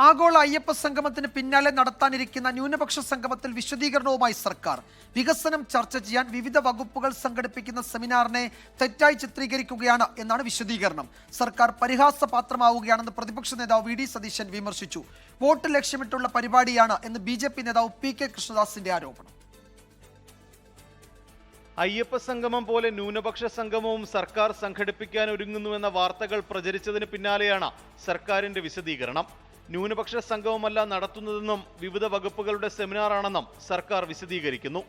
ആഗോള അയ്യപ്പ സംഗമത്തിന് പിന്നാലെ നടത്താനിരിക്കുന്ന ന്യൂനപക്ഷ സംഗമത്തിൽ വിശദീകരണവുമായി സർക്കാർ. വികസനം ചർച്ച ചെയ്യാൻ വിവിധ വകുപ്പുകൾ സംഘടിപ്പിക്കുന്ന സെമിനാറിനെ തെറ്റായി ചിത്രീകരിക്കുകയാണ് എന്നാണ് വിശദീകരണം. സർക്കാർ പരിഹാസപാത്രമാവുകയാണെന്ന് പ്രതിപക്ഷ നേതാവ് വി ഡി സതീശൻ വിമർശിച്ചു. വോട്ട് ലക്ഷ്യമിട്ടുള്ള പരിപാടിയാണ് എന്ന് BJP നേതാവ് PK കൃഷ്ണദാസിന്റെ ആരോപണം. അയ്യപ്പ സംഗമം പോലെ ന്യൂനപക്ഷ സംഗമവും സർക്കാർ സംഘടിപ്പിക്കാൻ ഒരുങ്ങുന്നുവെന്ന വാർത്തകൾ പ്രചരിച്ചതിന് പിന്നാലെയാണ് സർക്കാരിന്റെ വിശദീകരണം. ന്യൂനപക്ഷ സംഗമമല്ല നടത്തുന്നതെന്നും വിവിധ വകുപ്പുകളുടെ സെമിനാറാണെന്നും സർക്കാർ വിശദീകരിക്കുന്നു.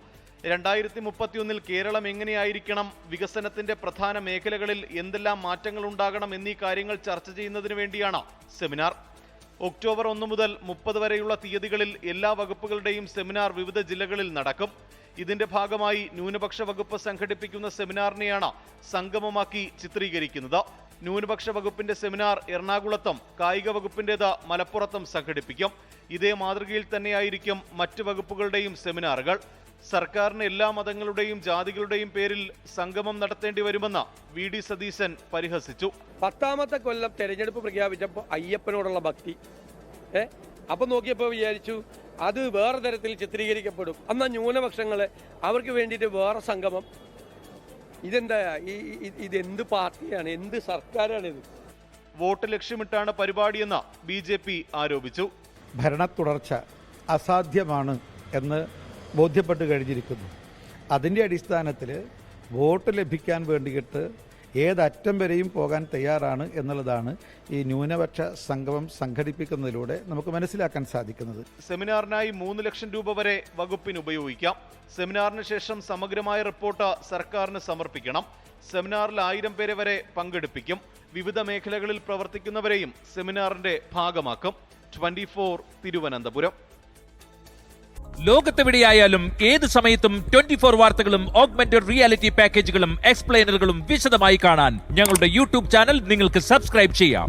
2031 കേരളം എങ്ങനെയായിരിക്കണം, വികസനത്തിന്റെ പ്രധാന മേഖലകളിൽ എന്തെല്ലാം മാറ്റങ്ങൾ ഉണ്ടാകണം എന്നീ കാര്യങ്ങൾ ചർച്ച ചെയ്യുന്നതിന് വേണ്ടിയാണ് സെമിനാർ. ഒക്ടോബർ 1 മുതൽ 30 വരെയുള്ള തീയതികളിൽ എല്ലാ വകുപ്പുകളുടെയും സെമിനാർ വിവിധ ജില്ലകളിൽ നടക്കും. ഇതിന്റെ ഭാഗമായി ന്യൂനപക്ഷ വകുപ്പ് സംഘടിപ്പിക്കുന്ന സെമിനാറിനെയാണ് സംഗമമാക്കി ചിത്രീകരിക്കുന്നത്. ന്യൂനപക്ഷ വകുപ്പിന്റെ സെമിനാർ എറണാകുളത്തും കായിക വകുപ്പിന്റേത് മലപ്പുറത്തും സംഘടിപ്പിക്കും. ഇതേ മാതൃകയിൽ തന്നെയായിരിക്കും മറ്റ് വകുപ്പുകളുടെയും സെമിനാറുകൾ. സർക്കാരിന് എല്ലാ മതങ്ങളുടെയും ജാതികളുടെയും പേരിൽ സംഗമം നടത്തേണ്ടി വരുമെന്ന് വി ഡി സതീശൻ പരിഹസിച്ചു. 10ാമത്തെ കൊല്ലം തെരഞ്ഞെടുപ്പ് പ്രഖ്യാപിച്ചപ്പോൾ അയ്യപ്പനോടുള്ള ഭക്തി അപ്പൊ നോക്കിയപ്പോൾ വിചാരിച്ചു അത് വേറെ തരത്തിൽ ചിത്രീകരിക്കപ്പെടും. എന്നാൽ ന്യൂനപക്ഷങ്ങളെ അവർക്ക് വേണ്ടിയിട്ട് വേറെ സംഗമം. ഇതെന്താ? ഇതെന്ത് പാർട്ടിയാണ്, എന്ത് സർക്കാരാണിത്? വോട്ട് ലക്ഷ്യമിട്ടാണ് പരിപാടിയെന്ന് BJP ആരോപിച്ചു. ഭരണ തുടർച്ച അസാധ്യമാണ് എന്ന് ബോധ്യപ്പെട്ട് കഴിഞ്ഞിരിക്കുന്നു. അതിൻ്റെ അടിസ്ഥാനത്തിൽ വോട്ട് ലഭിക്കാൻ വേണ്ടിയിട്ട് ഏതറ്റം വരെയും പോകാൻ തയ്യാറാണ് എന്നുള്ളതാണ് ഈ ന്യൂനപക്ഷ സംഗമം സംഘടിപ്പിക്കുന്നതിലൂടെ നമുക്ക് മനസ്സിലാക്കാൻ സാധിക്കുന്നത്. സെമിനാറിനായി 3 ലക്ഷം രൂപ വരെ വകുപ്പിന് ഉപയോഗിക്കാം. സെമിനാറിന് ശേഷം സമഗ്രമായ റിപ്പോർട്ട് സർക്കാരിന് സമർപ്പിക്കണം. സെമിനാറിൽ 1000 പേരെ വരെ പങ്കെടുപ്പിക്കും. വിവിധ മേഖലകളിൽ പ്രവർത്തിക്കുന്നവരെയും സെമിനാറിന്റെ ഭാഗമാക്കും. 24 തിരുവനന്തപുരം. ലോകത്തെവിടെയായാലും ഏത് സമയത്തും 24 വാർത്തകളും ഓഗ്മെന്റഡ് റിയാലിറ്റി പാക്കേജുകളും എക്സ്പ്ലെയിനറുകളും വിശദമായി കാണാൻ ഞങ്ങളുടെ YouTube ചാനൽ നിങ്ങൾക്ക് സബ്സ്ക്രൈബ് ചെയ്യാം.